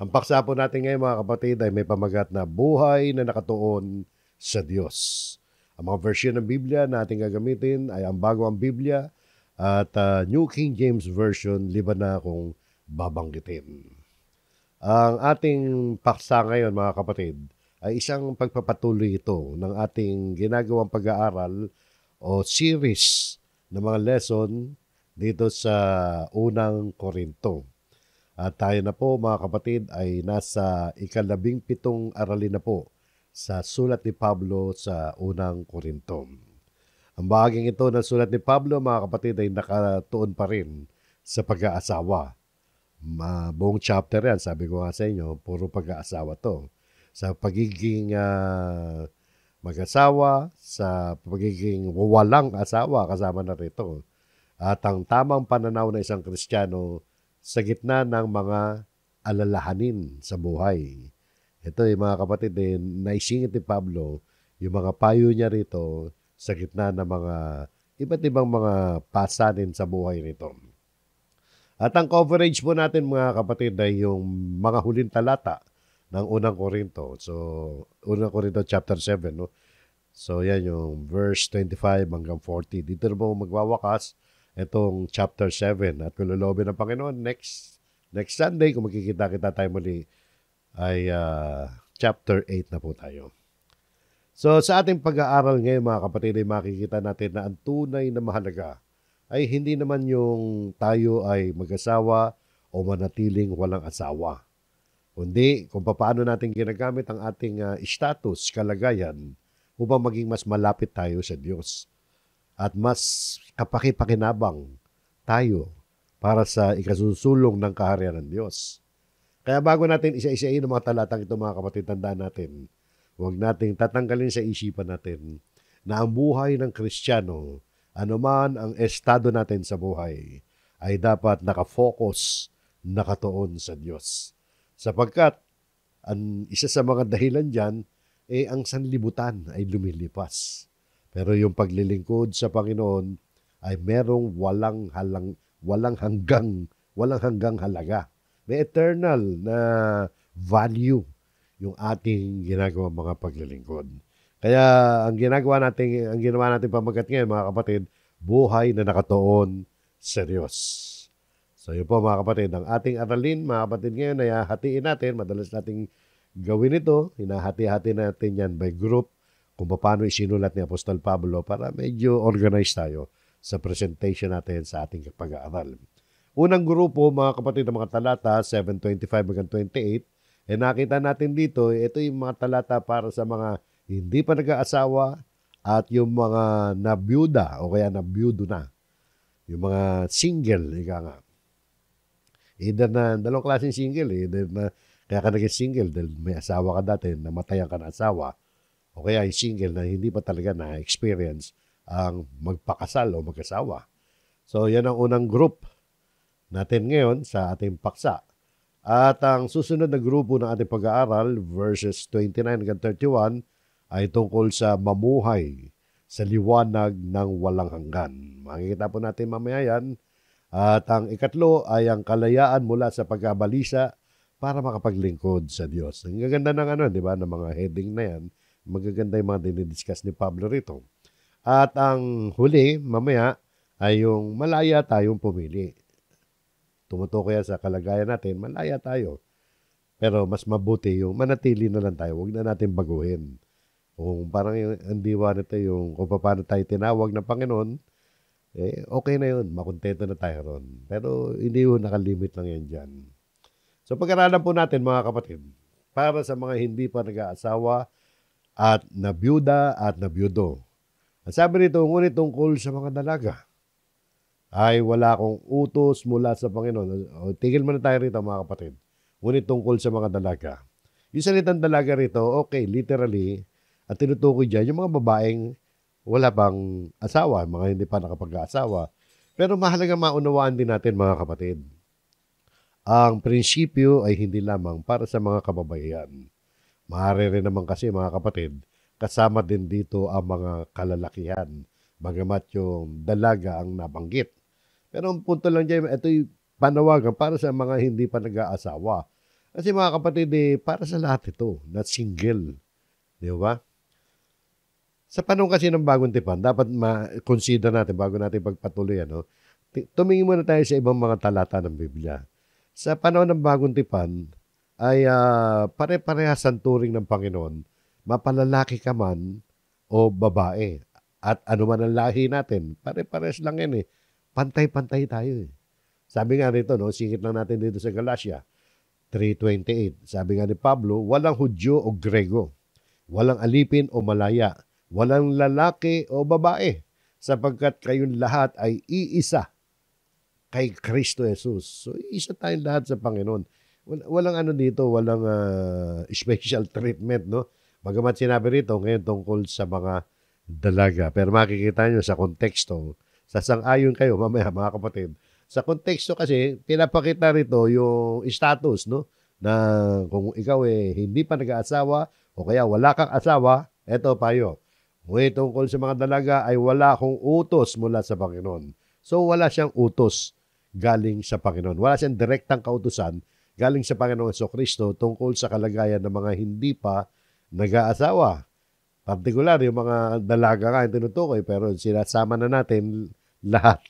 Ang paksa po natin ngayon mga kapatid ay may pamagat na buhay na nakatuon sa Diyos. Ang mga version ng Biblia na ating gagamitin ay ang Bagong Biblia at New King James Version, liban na akong babanggitin. Ang ating paksa ngayon mga kapatid ay isang pagpapatuloy ito ng ating ginagawang pag-aaral o series ng mga lesson dito sa unang Korinto. At tayo na po mga kapatid ay nasa ika-17 aralin na po sa sulat ni Pablo sa unang Korinto. Ang bahaging ito ng sulat ni Pablo mga kapatid ay nakatuon pa rin sa pag-aasawa. Buong chapter yan, sabi ko nga sa inyo, puro pag-aasawa to. Sa pagiging mag-asawa, sa pagiging walang asawa, kasama na rito. At ang tamang pananaw ng isang Kristiyano sa gitna ng mga alalahanin sa buhay. Ito mga kapatid, naisingit ni Pablo yung mga payo niya rito sa gitna ng mga iba't ibang mga pasanin sa buhay nito. At ang coverage po natin mga kapatid ay yung mga huling talata ng unang Korinto. So, unang Korinto chapter 7, no? So, yan yung verse 25 hanggang 40. Dito na po magwawakas itong chapter 7. At kung lulobin ng Panginoon, next Sunday, kung magkikita-kita tayo muli, ay chapter 8 na po tayo. So, sa ating pag-aaral ngayon mga kapatid, ay makikita natin na ang tunay na mahalaga ay hindi naman yung tayo ay mag-asawa o manatiling walang asawa. Kundi kung paano natin ginagamit ang ating status, kalagayan, upang maging mas malapit tayo sa Diyos at mas kapaki-pakinabang tayo para sa ikasusulong ng kaharian ng Diyos. Kaya bago natin isa-isain ang mga talatang ito mga kapatid, tandaan natin, huwag nating tatanggalin sa isipan natin na ang buhay ng Kristiyano, anuman ang estado natin sa buhay, ay dapat nakafocus, nakatuon sa Diyos. Sapagkat ang isa sa mga dahilan dyan, ang sanlibutan ay lumilipas. Pero yung paglilingkod sa Panginoon ay merong walang hanggang halaga. May eternal na value yung ating ginagawang mga paglilingkod. Kaya ang ginawa natin pamagat ngayon mga kapatid, buhay na nakatuon sa Diyos. So yun po mga kapatid, ang ating aralin mga kapatid ngayon ay hatiin natin, madalas nating gawin ito, hinahati-hati natin yan by group kung paano isinulat ni Apostol Pablo para medyo organized tayo sa presentation natin sa ating pag-aaral. Unang grupo mga kapatid ng mga talata, 7:25 hanggang 28, nakita natin dito, ito yung mga talata para sa mga hindi pa nag-aasawa at yung mga nabiyuda o kaya nabiyudo na. Yung mga single, ika nga. Either na, dalawang klaseng single, either na kaya ka naging single dahil may asawa ka dati, namatayan ka na asawa, o kaya yung single na hindi pa talaga na-experience ang magpakasal o mag-asawa. So, yan ang unang group natin ngayon sa ating paksa. At ang susunod na grupo ng ating pag-aaral, verses 29 hanggang 31, ay tungkol sa mamuhay sa liwanag ng walang hanggan. Makikita po natin mamaya yan. At ang ikatlo ay ang kalayaan mula sa pagkabalisa para makapaglingkod sa Diyos. Ang gaganda ng di ba, ng mga heading na yan. Magaganda yung mga dinidiscuss ni Pablo rito. At ang huli, mamaya, ay yung malaya tayong pumili. Tumutukoy sa kalagayan natin, malaya tayo. Pero mas mabuti yung manatili na lang tayo. Huwag na natin baguhin. Kung parang ang diwa nito yung kung paano tayo tinawag ng Panginoon, okay na yun. Makontento na tayo ron. Pero hindi yun, nakalimit lang yan dyan. So pag-aralan po natin mga kapatid, para sa mga hindi pa nag-aasawa at nabiyuda at nabiyudo. Ang sabi nito, ngunit tungkol sa mga dalaga, ay wala akong utos mula sa Panginoon. O, tigil muna tayo rito mga kapatid. Ngunit tungkol sa mga dalaga. Yung salitang dalaga rito, okay, literally, at tinutukoy dyan, yung mga babaeng wala pang asawa, mga hindi pa nakapag-aasawa. Pero mahalaga maunawaan din natin mga kapatid. Ang prinsipyo ay hindi lamang para sa mga kababayan. Maaari rin naman kasi mga kapatid, kasama din dito ang mga kalalakihan, bagamat yung dalaga ang nabanggit. Pero ang punto lang dyan, ito'y panawagan para sa mga hindi pa nag-aasawa Kasi mga kapatid, para sa lahat ito, not single. Di ba? Sa panahon kasi ng bagong tipan, dapat ma-consider natin bago natin pagpatuloy, ano? Tumingin muna tayo sa ibang mga talata ng Biblia. Sa panahon ng bagong tipan, ay pare-parehas ang turing ng Panginoon, mapalalaki ka man o babae. At ano man ang lahi natin, pare-parehas lang yan eh. Pantay-pantay tayo eh. Sabi nga rito, no, singit lang natin dito sa Galatia 3:28. Sabi nga ni Pablo, walang Hudyo o Grego, walang alipin o malaya, walang lalaki o babae, sapagkat kayong lahat ay iisa kay Kristo Jesus. So, isa tayong lahat sa Panginoon. Walang ano dito, walang special treatment, no? Bagamat sinabi rito ngayon tungkol sa mga dalaga. Pero makikita nyo sa konteksto, sasang-ayon kayo mamaya mga kapatid. Sa konteksto kasi, pinapakita rito yung status, no? Na kung ikaw hindi pa nag-aasawa o kaya wala kang asawa, eto payo. Ngunit tungkol sa mga dalaga ay wala akong utos mula sa Panginoon. So wala siyang utos galing sa Panginoon. Wala siyang direktang kautusan galing sa Panginoong Jesucristo tungkol sa kalagayan ng mga hindi pa nag-aasawa. Partikular, yung mga dalaga nga yung tinutukoy, pero sinasama na natin lahat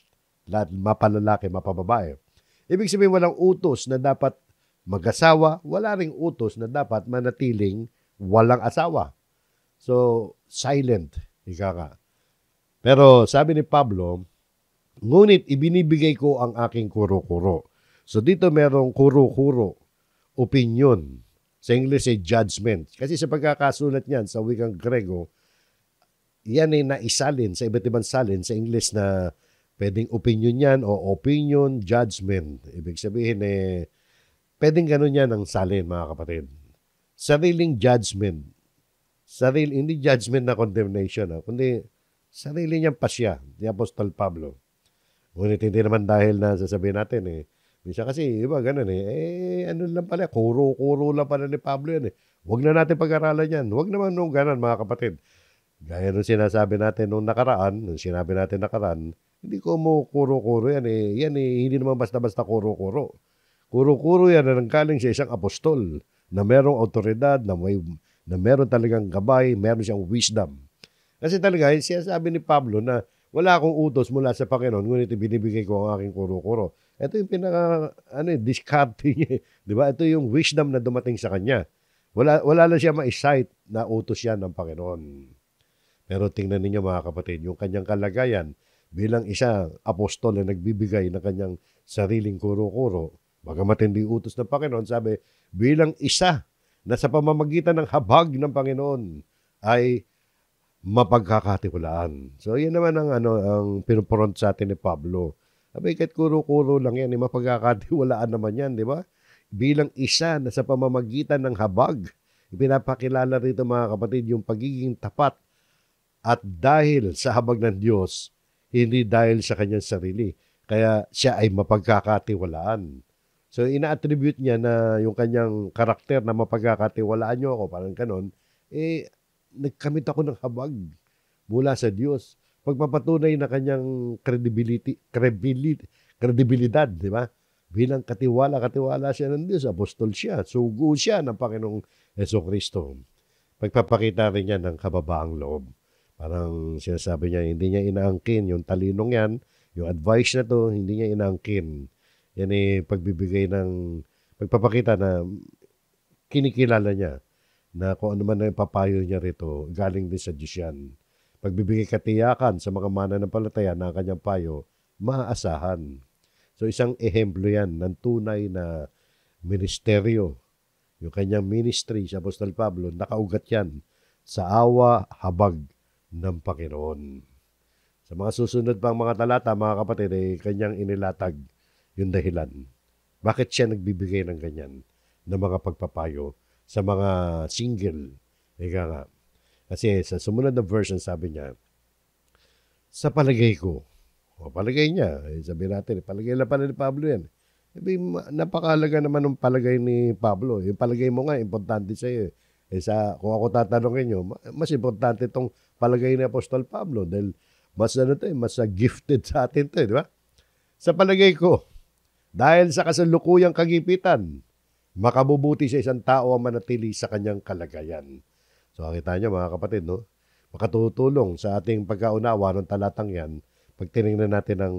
mapalalaki, mapababae. Ibig sabihin walang utos na dapat mag-asawa, wala ring utos na dapat manatiling walang asawa. So, silent, ika ka. Pero sabi ni Pablo, ngunit ibinibigay ko ang aking kuro-kuro. So dito merong kuro-kuro, opinion. Sa English ay judgment. Kasi sa pagkakasulat niyan sa wikang Grego, yan ay naisalin sa iba't ibang salin sa English na pwedeng opinion yan o opinion, judgment. Ibig sabihin pwedeng ganun yan ang salin, mga kapatid. Sariling judgment. Hindi judgment na condemnation, kundi sarili niyang pasya, ni Apostol Pablo. Ngunit hindi naman dahil na sasabihin natin minsan kasi, iba ganun ano lang pala, kuro-kuro lang pala ni Pablo yan Huwag na natin pag-aralan yan. Huwag naman nung ganun, mga kapatid. Gaya nung sinasabi natin nung nakaraan, nung sinabi natin nakaraan, hindi ko mo kuro-kuro yan Yan hindi naman basta-basta kuro-kuro. Kuro-kuro yan na nanggaling sa isang apostol na merong autoridad, na meron talagang gabay, meron siyang wisdom. Kasi talaga, sinasabi ni Pablo na wala akong utos mula sa Panginoon, ngunit binibigay ko ang aking kuro-kuro. Ito yung discarte niya. Di ba? Ito yung wisdom na dumating sa kanya. Wala lang siya ma-excite na utos yan ng Panginoon. Pero tingnan ninyo mga kapatid, yung kanyang kalagayan bilang isa apostol na nagbibigay ng kanyang sariling kuro-kuro, bagamat hindi utos ng Panginoon, sabi, bilang isa na sa pamamagitan ng habag ng Panginoon ay mapagkakatiwalaan. So, yan naman ang pinupuront sa atin ni Pablo. Sabi, kahit kuro-kuro lang yan, mapagkakatiwalaan naman yan, di ba? Bilang isa na sa pamamagitan ng habag, ipinapakilala rito mga kapatid yung pagiging tapat at dahil sa habag ng Diyos, hindi dahil sa kanyang sarili. Kaya siya ay mapagkakatiwalaan. So, ina-attribute niya na yung kanyang karakter na mapagkakatiwalaan niyo ako, parang kanon, nagkamit ako ng habag mula sa Diyos. Pagpapatunay na kanyang kredibilidad, di ba? Bilang katiwala siya ng Diyos, apostol siya, sugo siya ng Panginoong Jesucristo. Pagpapakita rin niya ng kababaang loob. Parang sinasabi niya, hindi niya inaangkin yung talinong yan, yung advice na to, hindi niya inaangkin. Yan pagpapakita na kinikilala niya na kung ano man na papayo niya rito, galing din sa Diyos yan. Pagbibigay katiyakan sa mga mananampalataya na kanyang payo, maaasahan. So isang ehemplo yan ng tunay na ministeryo. Yung kanyang ministry sa Apostol Pablo, nakaugat yan sa awa, habag ng Panginoon. Sa mga susunod pang mga talata, mga kapatid, kanyang inilatag yung dahilan. Bakit siya nagbibigay ng ganyan na mga pagpapayo sa mga single? Ika nga. Kasi sa sumunod na version, sabi niya, sa palagay ko, palagay niya, sabi natin, palagay lang pala ni Pablo yan. Napakalaga naman ng palagay ni Pablo. Yung palagay mo nga, importante sa'yo. Kung ako tatanungin nyo, mas importante itong palagay ni Apostol Pablo dahil mas gifted sa atin ito, di ba? Sa palagay ko, dahil sa kasalukuyang kagipitan, Makabubuti sa isang tao ang manatili sa kanyang kalagayan. So, kita nyo mga kapatid, no? Makatutulong sa ating pagkaunawa ng talatang yan pag tinignan natin ang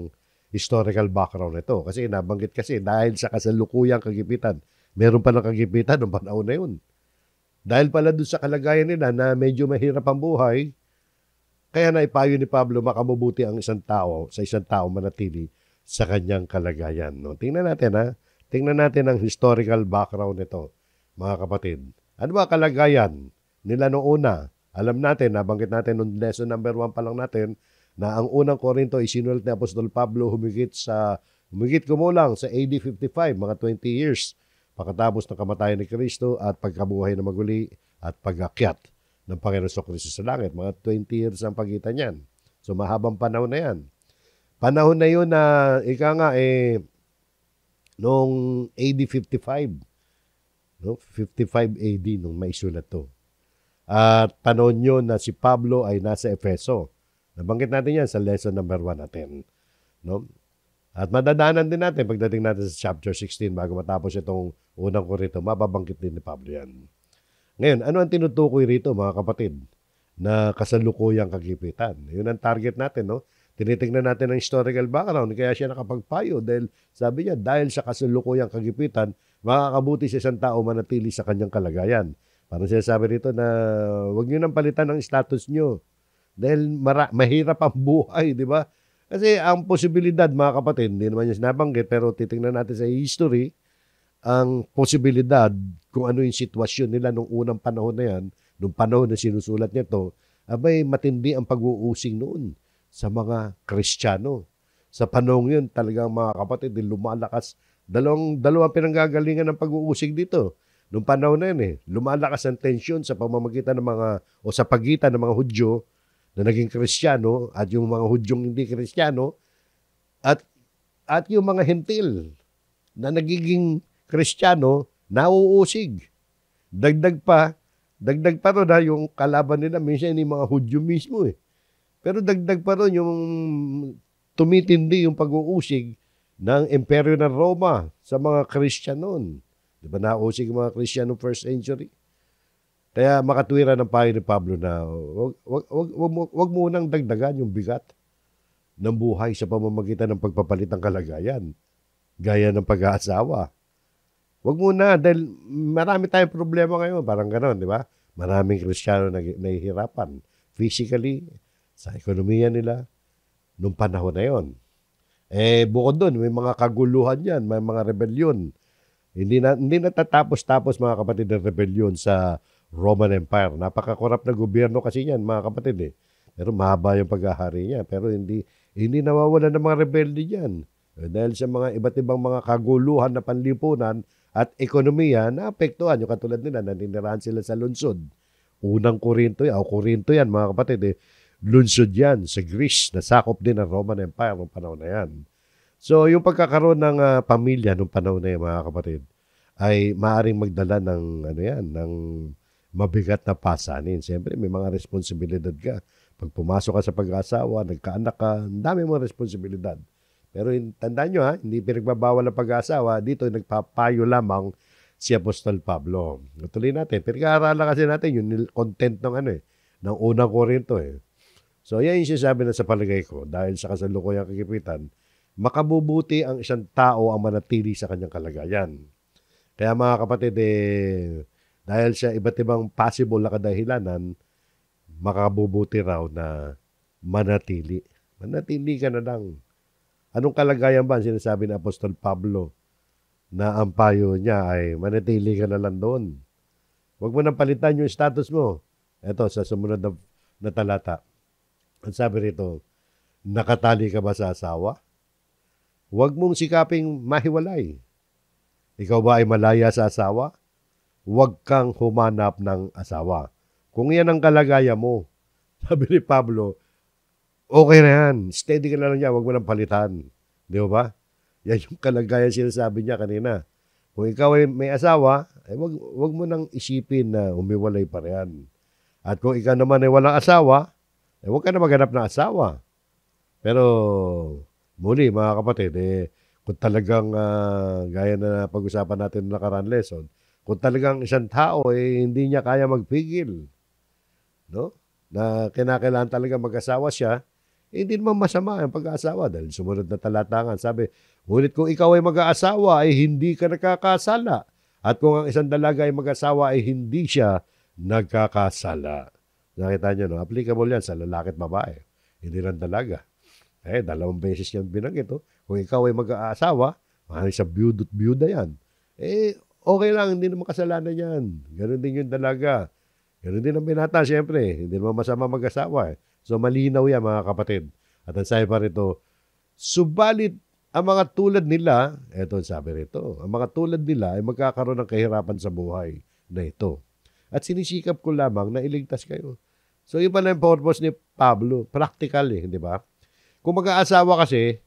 historical background nito. Kasi nabanggit kasi dahil sa kasalukuyang kagipitan, meron pa ng kagipitan noong panahon na yun. Dahil pala doon sa kalagayan nila na medyo mahirap ang buhay, kaya naipayo ni Pablo makabubuti ang isang tao, sa isang tao manatili sa kanyang kalagayan. No? Tingnan natin ha. Tingnan natin ang historical background nito, mga kapatid. Ano ba kalagayan nila noong una? Alam natin, nabanggit natin noong lesson number 1 pa lang natin, na ang unang Korinto ay sinulat ni Apostol Pablo humigit kumulang sa AD 55, mga 20 years, pagkatapos ng kamatayan ni Kristo at pagkabuhay na maguli at pag-akyat ng Panginoon Kristo sa langit. Mga 20 years ang pagitan yan. So mahabang panahon na yan. Panahon na yun na, noong AD 55, no? 55 AD nung maisulat to. At panahon yun na si Pablo ay nasa Efeso. Nabanggit natin yan sa lesson number 1 natin. No? At madadaanan din natin pagdating natin sa chapter 16 bago matapos itong unang Korinto, mababanggit din ni Pablo yan. Ngayon, ano ang tinutukoy rito mga kapatid na kasalukuyang kagipitan? Yun ang target natin, no? Tinitingnan natin ang historical background, kaya siya nakapagpayo dahil sabi niya, dahil sa kasalukuyang kagipitan, makakabuti sa isang tao manatili sa kanyang kalagayan. Parang sinasabi rito na huwag niyo nang palitan ang status niyo dahil mahirap ang buhay, di ba? Kasi ang posibilidad, mga kapatid, hindi naman niya sinabanggit, pero titingnan natin sa history, ang posibilidad kung ano yung sitwasyon nila nung unang panahon na yan, nung panahon na sinusulat niya to, abay matindi ang pag-uusing noon sa mga Kristiyano. Sa panahon yun, talagang mga kapatid, lumalakas. Dalawang pinanggagalingan ng pag-uusig dito. Noong panahon na yun, lumalakas ang tensyon sa pamamagitan ng sa pagitan ng mga Hudyo na naging Kristiyano at yung mga Hudyong hindi Kristiyano at yung mga Hentil na nagiging Kristiyano, nauusig. Dagdag pa ron yung kalaban nila, minsan yung mga Hudyo mismo Pero dagdag pa ron yung tumitindi yung pag-uusig ng Imperyo ng Roma sa mga Christian noon. Di ba nausig yung mga Christian noong first century? Kaya makatwiran ng payo ni Pablo na wag mo nang dagdagan yung bigat ng buhay sa pamamagitan ng pagpapalit ng kalagayan. Gaya ng pag-aasawa. Wag mo na dahil marami tayong problema ngayon. Parang gano'n, di ba? Maraming Kristiyano na nahihirapan physically, sa ekonomiya nila, nung panahon na yon. Bukod doon, may mga kaguluhan yan, may mga rebellion. Hindi natatapos-tapos mga kapatid ng rebellion sa Roman Empire. Napaka-corrupt na gobyerno kasi yan, mga kapatid Pero mahaba yung pag-ahari niya. Pero hindi nawawala ng mga rebelde diyan. Dahil sa mga iba't ibang mga kaguluhan na panlipunan at ekonomiya na apektuhan. Yung katulad nila, naninirahan sila sa lungsod. Unang Korinto yan, mga kapatid Lunsod yan sa Greece, nasakop din ng Roman Empire noong panahon na yan. So, yung pagkakaroon ng pamilya noong panahon na yan, mga kapatid, ay maaaring magdala ng, ng mabigat na pasanin. Siyempre, may mga responsibilidad ka. Pag pumasok ka sa pag-asawa, nagkaanak ka, ang dami mong responsibilidad. Pero tandaan nyo hindi pinagbabawal ang pag-asawa. Dito, nagpapayo lamang si Apostol Pablo. Tuloy natin. Pinag-aaralan kasi natin yung content ng ng unang Korinto So, yan yung sinasabi na sa palagay ko, dahil sa kasalukuyang kagipitan, makabubuti ang isang tao ang manatili sa kanyang kalagayan. Kaya mga kapatid, dahil sa iba't ibang possible na kadahilanan, makabubuti raw na manatili. Manatili ka na lang. Anong kalagayan ba ang sinasabi ni Apostol Pablo na ang payo niya ay manatili ka na lang doon? Huwag mo nang palitan yung status mo. Ito, sa sumunod na talata. Ang sabi rito, nakatali ka ba sa asawa? Huwag mong sikaping mahiwalay. Ikaw ba ay malaya sa asawa? Huwag kang humanap ng asawa. Kung yan ang kalagayan mo, sabi ni Pablo, okay na yan. Steady ka na lang yan. Huwag mo nang palitan. Di ba? Yan yung kalagayan sinasabi niya kanina. Kung ikaw ay may asawa, wag mo nang isipin na umiwalay pa riyan. At kung ikaw naman ay walang asawa, huwag ka na maghanap ng asawa. Pero, muli mga kapatid, Kung talagang, gaya na pag-usapan natin noong nakaraang lesson, kung talagang isang tao hindi niya kaya magpigil, no? Na kinakailangan talaga mag-asawa siya, hindi naman masama ang pag-aasawa dahil sumunod na talatangan. Sabi, ngunit kung ikaw ay mag-aasawa ay hindi ka nakakasala. At kung ang isang dalaga ay mag-asawa ay hindi siya nagkakasala. Nakita niyo, no? Applicable yan sa lalaki at babae. Hindi lang dalaga. Dalawang beses yan binanggit. Oh. Kung ikaw ay mag-aasawa, sa biyudo't biyuda yan. Okay lang, hindi naman kasalanan yan. Ganon din yung dalaga. Ganon din ang binata, siyempre. Hindi naman masama mag-asawa. So malinaw yan, mga kapatid. At ang sabi pa rito, subalit ang mga tulad nila, eto sabi rito, ang mga tulad nila ay magkakaroon ng kahirapan sa buhay na ito. At sinisikap ko lamang na iligtas kayo. So yun pala yung purpose ni Pablo. Practical di ba? Kung mag-aasawa kasi,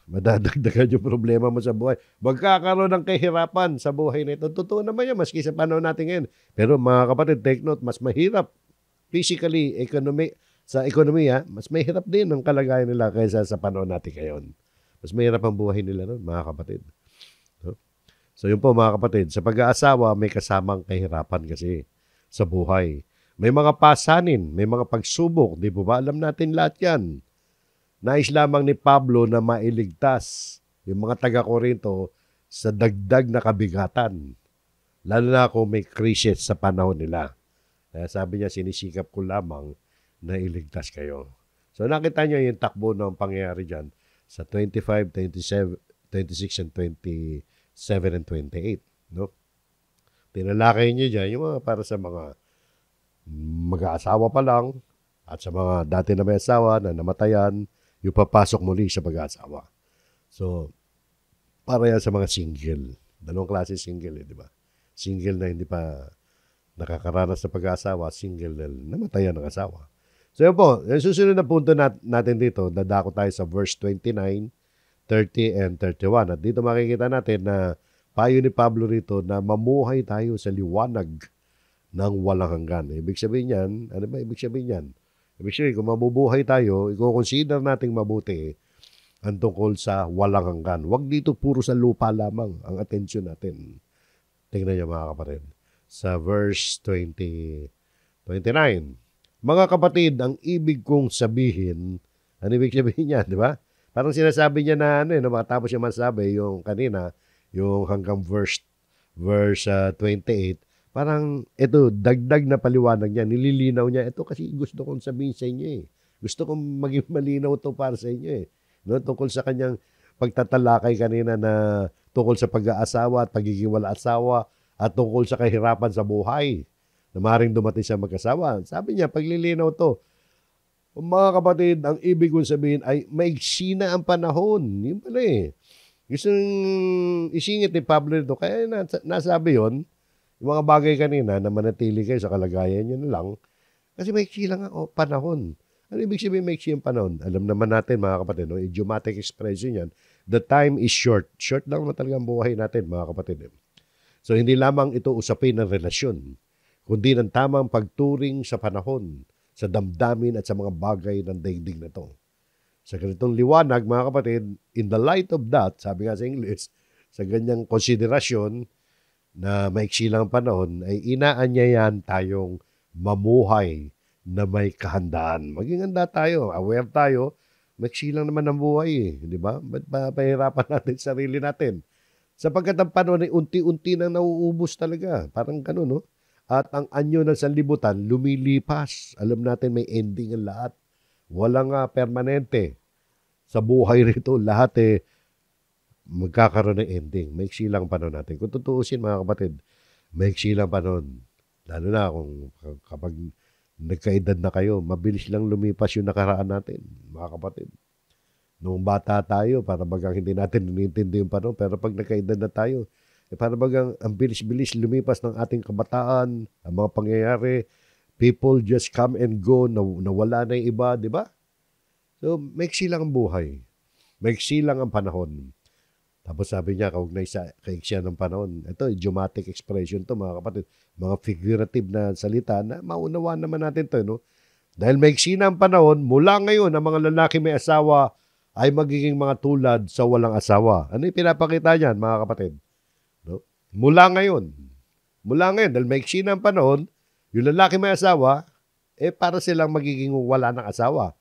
madadagdagan yung problema mo sa buhay. Magkakaroon ng kahirapan sa buhay na ito. Totoo naman yan, maski sa panahon natin ngayon. Pero mga kapatid, take note, mas mahirap physically, sa ekonomiya, mas mahirap din ang kalagayan nila kaysa sa panahon natin ngayon. Mas mahirap ang buhay nila noon, mga kapatid. So yun po, mga kapatid, sa pag-aasawa, may kasamang kahirapan kasi sa buhay. May mga pasanin, may mga pagsubok, di po ba? Alam natin lahat yan. Nais lamang ni Pablo na mailigtas yung mga taga-Korinto sa dagdag na kabigatan. Lalo na kung may crisis sa panahon nila. Kaya sabi niya, sinisikap ko lamang na iligtas kayo. So nakita niyo yung takbo ng pangyayari dyan sa 25, 27, 26, and 27 and 28. No? Tinalakay niyo dyan yung mga para sa mga mag-aasawa pa lang at sa mga dati na may asawa na namatayan, yung papasok muli sa pag-aasawa. So, para yan sa mga single. Dalawang klase single, di ba? Single na hindi pa nakakaranas sa pag-aasawa, single na namatayan ng asawa. So, yun po, yung susunod na punto natin dito, dadako tayo sa verse 29, 30, and 31. At dito makikita natin na payo ni Pablo rito na mamuhay tayo sa liwanag ng walang hanggan. Ibig sabihin yan, ano ba ibig sabihin yan? Ibig sabihin, kung mabubuhay tayo, i-consider nating mabuti ang tungkol sa walang hanggan. Huwag dito puro sa lupa lamang ang atensyon natin. Tingnan niyo mga kapatid. Sa verse 29. Mga kapatid, ang ibig kong sabihin, ano ibig sabihin niya, di ba? Parang sinasabi niya na matapos niya masabi yung kanina, yung hanggang verse 28, parang ito, dagdag na paliwanag niya, nililinaw niya. Ito kasi gusto kong sabihin sa inyo Gusto kong maging malinaw to para sa inyo No, tungkol sa kanyang pagtatalakay kanina na tungkol sa pag-aasawa at pagiging wala-asawa at tungkol sa kahirapan sa buhay na maaaring dumating sa mag-asawa. Sabi niya, paglilinaw to. Mga kapatid, ang ibig kong sabihin ay maigsi na ang panahon. Yun pala Gusto isingit ni Pablo ito. Kaya nasabi yon yung mga bagay kanina na manatili kayo sa kalagayan nyo na lang kasi maiksi lang ang panahon. Ano ibig sabihin maiksi ang panahon? Alam naman natin mga kapatid, idiomatic expression yan. The time is short. Short lang naman talaga ang buhay natin mga kapatid. So hindi lamang ito usapin ng relasyon, kundi ng tamang pagturing sa panahon, sa damdamin at sa mga bagay ng daigdig na ito. Sa ganitong liwanag mga kapatid, in the light of that, sabi nga sa English, sa ganyang konsiderasyon, na maiksi lang panahon, ay inaanyayan tayong mamuhay na may kahandaan. Maging handa tayo, aware tayo, maiksi lang naman ang buhay di ba? Ba't pahirapan natin sarili natin? Sapagkat ang panahon ay unti-unti nang nauubos talaga. Parang gano'n, no? At ang anyo ng sanlibutan, lumilipas. Alam natin may ending ang lahat. Walang permanente. Sa buhay rito, lahat magkakaroon ng ending. Maiksi lang panahon natin. Kung tutuusin mga kapatid, maiksi lang panahon. Lalo na kung kapag nagkaedad na kayo, mabilis lang lumipas yung nakaraan natin, mga kapatid. Noong bata tayo, para bagang hindi natin nintindi yung panahon, pero pag nagkaedad na tayo, para bagang ang bilis-bilis lumipas ng ating kabataan, ang mga pangyayari, people just come and go, nawala na yung iba, di ba? So, maiksi lang ang buhay. Maiksi lang ang panahon. Tapos sabi niya, kaugnay sa kaiksya ng panahon. Ito, idiomatic expression to mga kapatid. Mga figurative na salita na maunawaan naman natin to. No? Dahil maiksi na ang panahon, mula ngayon, ang mga lalaki may asawa ay magiging mga tulad sa walang asawa. Ano yung pinapakita niyan, mga kapatid? No? Mula ngayon, dahil maiksi na ang panahon, yung lalaki may asawa, para silang magiging wala ng asawa.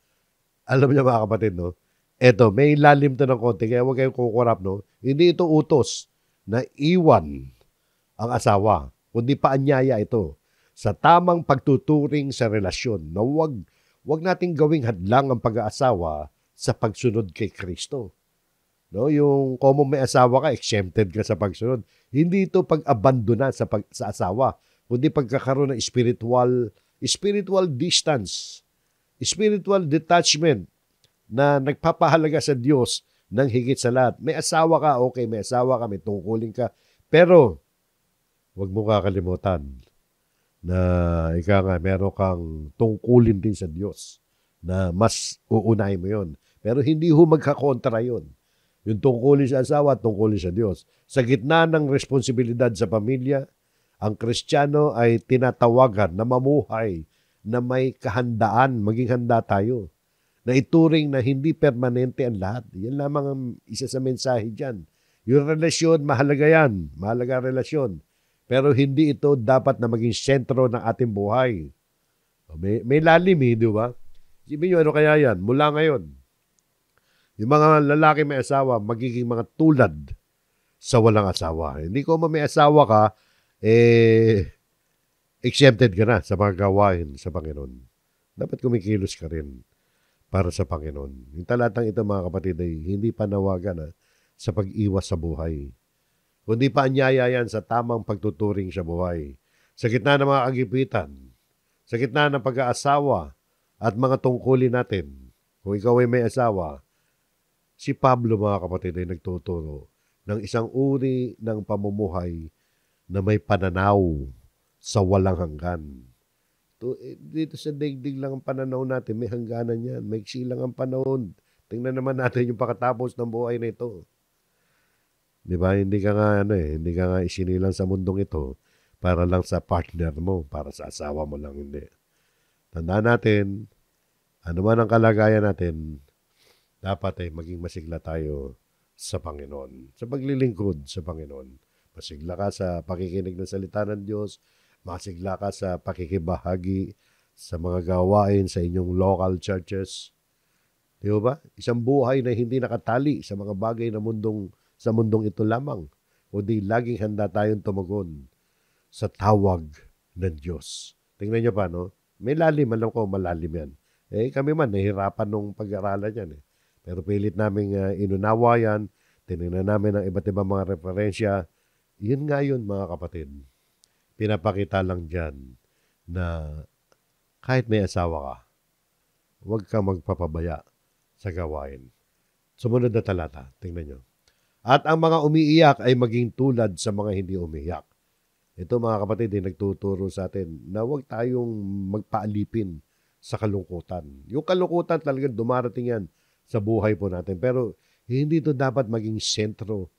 Alam niyo mga kapatid, no? Eto, may lalim to ng konti, kaya huwag kayong kukurap, no? Hindi ito utos na iwan ang asawa, kundi paanyaya ito sa tamang pagtuturing sa relasyon na wag nating gawing hadlang ang pag-aasawa sa pagsunod kay Kristo. No, yung kung may asawa ka, exempted ka sa pagsunod. Hindi ito pag-abandona sa asawa, kundi pagkakaroon ng spiritual distance, spiritual detachment na nagpapahalaga sa Diyos ng higit sa lahat. May asawa ka, okay, may asawa ka, may tungkulin ka, pero huwag mo kakalimutan na meron kang tungkulin din sa Diyos na mas uunahin mo yon. Pero hindi ho magkakontra yon. Yung tungkulin sa asawa at tungkulin sa Diyos. Sa gitna ng responsibilidad sa pamilya, ang Kristiyano ay tinatawagan na mamuhay na may kahandaan, maging handa tayo, na ituring na hindi permanente ang lahat. Yan lamang ang isa sa mensahe dyan. Yung relasyon, mahalaga yan. Mahalaga ang relasyon. Pero hindi ito dapat na maging sentro ng ating buhay. May lalim di ba? Isipin nyo, ano kaya yan? Mula ngayon, yung mga lalaki may asawa, magiging mga tulad sa walang asawa. Hindi ko may asawa ka, exempted ka na sa mga gawain sa Panginoon. Dapat kumikilos ka rin para sa Panginoon. Yung talatang ito, mga kapatid, ay hindi panawagan sa pag-iwas sa buhay, kundi paanyaya yan sa tamang pagtuturing sa buhay. Sa gitna ng mga kagipitan, sa gitna ng pag-aasawa at mga tungkulin natin, kung ikaw ay may asawa, si Pablo, mga kapatid, ay nagtuturo ng isang uri ng pamumuhay na may pananaw sa walang hanggan. Dito sa daigdig lang ang pananaw natin, may hangganan yan, may silang ang panahon. Tingnan naman natin yung pagkatapos ng buhay na ito. Di ba? Hindi ka nga isinilang sa mundong ito para lang sa partner mo, para sa asawa mo lang, hindi. Tandaan natin, ano man ang kalagayan natin, dapat ay maging masigla tayo sa Panginoon, sa paglilingkod sa Panginoon. Masigla ka sa pakikinig ng salita ng Diyos, masigla ka sa pakikibahagi sa mga gawain sa inyong local churches. Di ba? Isang buhay na hindi nakatali sa mga bagay na sa mundong ito lamang, kundi laging handa tayong tumugon sa tawag ng Diyos. Tingnan niyo pa, no? May lalim, alam ko malalim yan. Kami man, nahihirapan nung pag-aralan yan. Pero pilit namin inunawa yan, tinignan namin ang iba't ibang mga referensya. Yun nga yun, mga kapatid. Pinapakita lang dyan na kahit may asawa ka, huwag kang magpapabaya sa gawain. Sumunod na talata, tingnan nyo. At ang mga umiiyak ay maging tulad sa mga hindi umiiyak. Ito, mga kapatid, ay nagtuturo sa atin na huwag tayong magpaalipin sa kalungkutan. Yung kalungkutan talagang dumarating yan sa buhay po natin. Pero hindi ito dapat maging sentro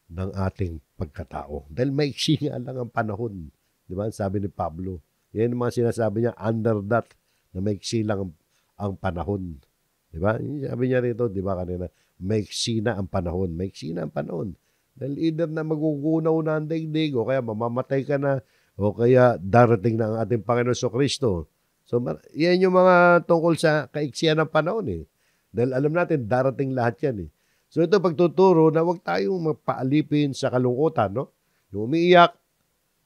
ng ating pagkatao. Dahil maiksi nga lang ang panahon. Di ba? Sabi ni Pablo. Yan yung mga sinasabi niya, under that, na maiksi lang ang panahon. Di ba? Sabi niya rito, di ba kanina, maiksi na ang panahon. Maiksi na ang panahon. Dahil either na magugunaw na ang daigdig, o kaya mamamatay ka na, o kaya darating na ang ating Panginoon Kristo. So, yan yung mga tungkol sa kaiksiyan ng panahon Dahil alam natin, darating lahat yan So, ito pagtuturo na huwag tayong magpaalipin sa kalungkutan, no? Yung umiiyak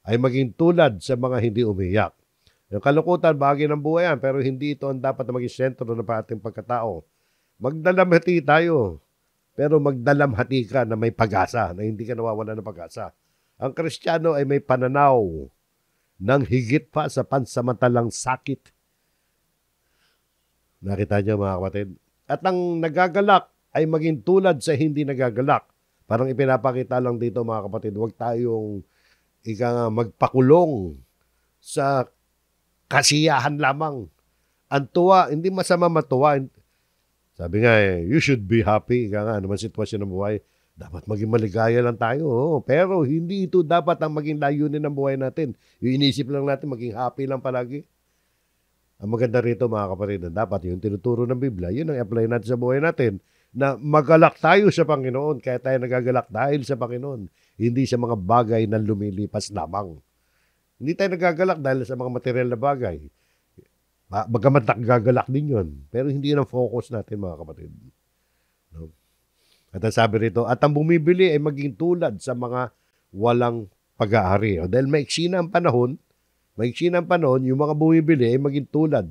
ay maging tulad sa mga hindi umiiyak. Yung kalungkutan, bahagi ng buhay yan, pero hindi ito ang dapat na maging sentro ng ating pagkatao. Magdalamhati tayo, pero magdalamhati ka na may pag-asa, na hindi ka nawawala ng pag-asa. Ang Kristiyano ay may pananaw ng higit pa sa pansamantalang sakit. Nakita niyo, mga kapatid? At ang nagagalak ay maging tulad sa hindi nagagalak. Parang ipinapakita lang dito, mga kapatid, huwag tayong magpakulong sa kasiyahan lamang. Ang tuwa, hindi masama matuwa. Sabi nga you should be happy. Ano man sitwasyon ng buhay, dapat maging maligaya lang tayo. Pero hindi ito dapat ang maging layunin ng buhay natin. Yung inisip lang natin, maging happy lang palagi. Ang maganda rito, mga kapatid, dapat yung tinuturo ng Biblia, yun ang apply natin sa buhay natin. na magalak tayo sa Panginoon, kaya tayo nagagalak dahil sa Panginoon, hindi sa mga bagay na lumilipas lamang. Hindi tayo nagagalak dahil sa mga material na bagay. Bagamat nagagalak din yun, pero hindi yun ang focus natin, mga kapatid. No? At ang sabi rito, at ang bumibili ay maging tulad sa mga walang pag-aari. O dahil maiksi na ang panahon, yung mga bumibili ay maging tulad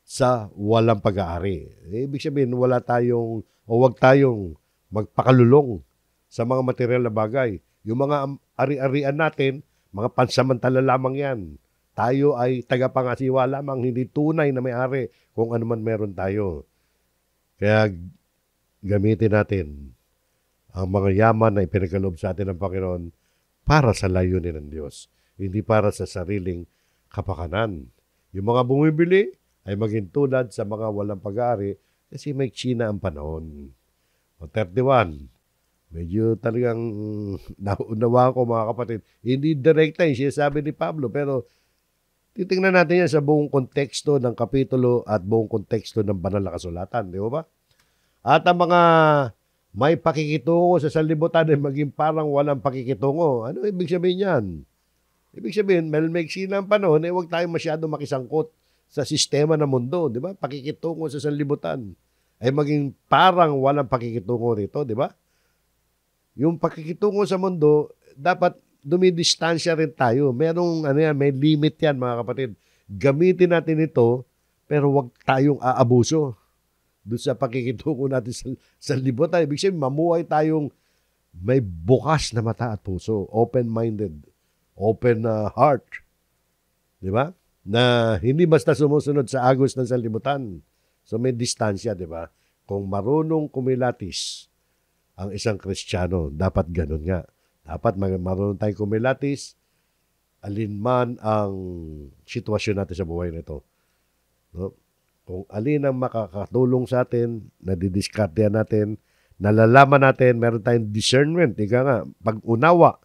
sa walang pag-aari. Ibig sabihin, wag tayong magpakalulong sa mga material na bagay. Yung mga ari-arian natin, mga pansamantala lamang yan. Tayo ay tagapangasiwa lamang, hindi tunay na may-ari kung ano man meron tayo. Kaya gamitin natin ang mga yaman na ipinagkaloob sa atin ng Panginoon para sa layunin ng Diyos, hindi para sa sariling kapakanan. Yung mga bumibili ay maging tulad sa mga walang pag-aari kasi may China ang panahon. O 31, medyo talagang naunawa ko, mga kapatid. Hindi direkta yung sinasabi ni Pablo, pero titingnan natin yan sa buong konteksto ng kapitulo at buong konteksto ng banal na kasulatan. Di ba? At ang mga may pakikitungo sa sanlibutan ay maging parang walang pakikitungo. Ano ibig sabihin yan? Ibig sabihin, may ang panahon, huwag tayong masyado makisangkot sa sistema ng mundo, di ba? Pakikitungo sa sanlibutan ay maging parang walang pakikitungo rito, di ba? Yung pakikitungo sa mundo, dapat dumidistansya rin tayo. May limit yan, mga kapatid. Gamitin natin ito, pero huwag tayong aabuso doon sa pakikitungo natin sa libutan. Ibig sabihin, mamuhay tayong may bukas na mata at puso, open-minded, open heart. Di ba? Na hindi basta sumusunod sa agos ng sanlibutan. So may distansya, di ba? Kung marunong kumilatis ang isang Kristiyano, dapat ganun nga. Dapat marunong tayong kumilatis alinman ang sitwasyon natin sa buhay nito. No? Kung alin ang makakatulong sa atin, nadidiskartehan natin, nalalaman natin, meron tayong discernment, ika nga, pag-unawa,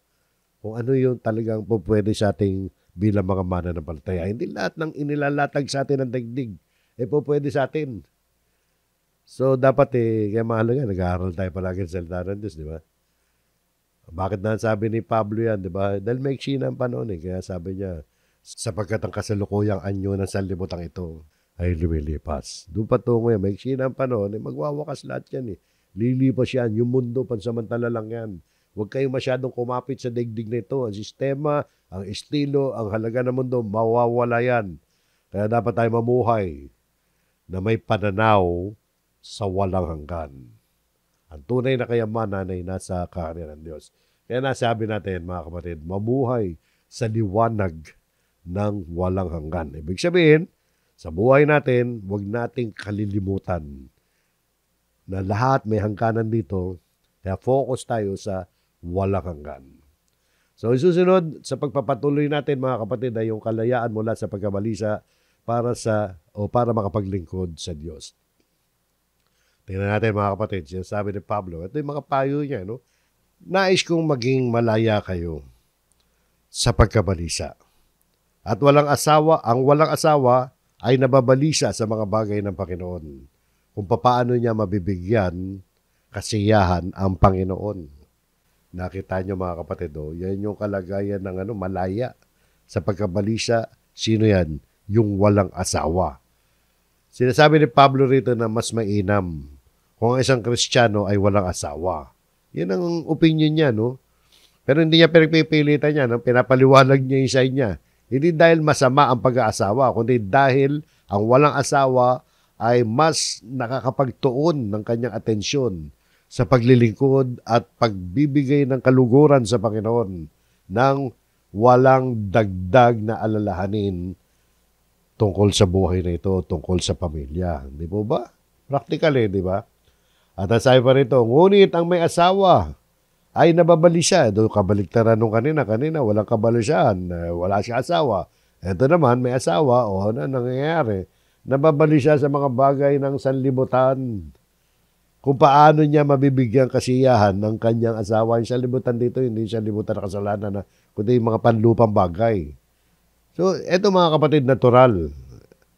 kung ano yung talagang pwede sa ating bilang mga mananampalataya. Hindi lahat ng inilalatag sa atin ng daigdig, pwede sa atin. So, dapat kaya mahalaga, nag-aaral tayo palagi sa salita ng Diyos, di ba? Bakit na sabi ni Pablo yan, di ba? Dahil may eksina ang panahon, kaya sabi niya, sapagkat ang kasalukuyang anyo ng sanlibutan ito ay lumilipas. Doon patungo yan, may eksina ang panahon, magwawakas lahat yan. Lilipas yan, yung mundo, pansamantala lang yan. Huwag kayong masyadong kumapit sa daigdig na ito. Ang sistema, ang estilo, ang halaga ng mundo, mawawala yan. Kaya dapat tayo mamuhay na may pananaw sa walang hanggan. Ang tunay na kayamanan ay nasa kaharian ng Diyos. Kaya nasabi natin, mga kapatid, mamuhay sa liwanag ng walang hanggan. Ibig sabihin, sa buhay natin, huwag nating kalilimutan na lahat may hangganan dito, kaya focus tayo sa walang hanggan. So, susunod sa pagpapatuloy natin, mga kapatid, ay yung kalayaan mula sa pagkabalisa para makapaglingkod sa Diyos. Tingnan natin, mga kapatid, sinasabi ni Pablo, ito yung mga payo niya, no? Nais kong maging malaya kayo sa pagkabalisa. At ang walang asawa ay nababalisa sa mga bagay ng Panginoon. Kung paano niya mabibigyan kasiyahan ang Panginoon. Nakita niyo, mga kapatid, yan yung kalagayan ng malaya sa pagkabalisa. Sino yan? Yung walang asawa. Sinasabi ni Pablo rito na mas mainam kung ang isang Kristiyano ay walang asawa. Yan ang opinion niya, no? Pero hindi niya pinagpipilitan niya, no? Pinapaliwanag niya yung side niya. Hindi dahil masama ang pag-aasawa, kundi dahil ang walang asawa ay mas nakakapagtuon ng kanyang atensyon sa paglilingkod at pagbibigay ng kaluguran sa Panginoon ng walang dagdag na alalahanin tungkol sa buhay na ito, tungkol sa pamilya. Di po ba? Practically, di ba? At ang sabi pa rito, ngunit ang may asawa ay nababalisa. Doon kabaliktaran nung kanina, walang kabalisan, wala siya asawa. Ito naman, may asawa, ano nangyayari? Nababalisa sa mga bagay ng sanlibutan. Kung paano niya mabibigyan kasiyahan ng kanyang asawa. Yung sanlibutan dito, hindi sanlibutan na kasalanan, kundi yung mga panlupang bagay. So, ito, mga kapatid, natural.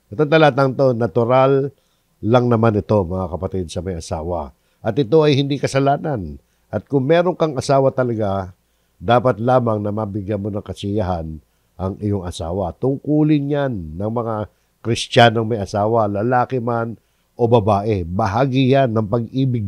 Itong talatang to, natural lang naman ito, mga kapatid, sa may asawa. At ito ay hindi kasalanan. At kung meron kang asawa talaga, dapat lamang na mabigyan mo ng kasiyahan ang iyong asawa. Tungkulin yan ng mga Kristiyanong may asawa, lalaki man o babae. Bahagi yan ng pag-ibig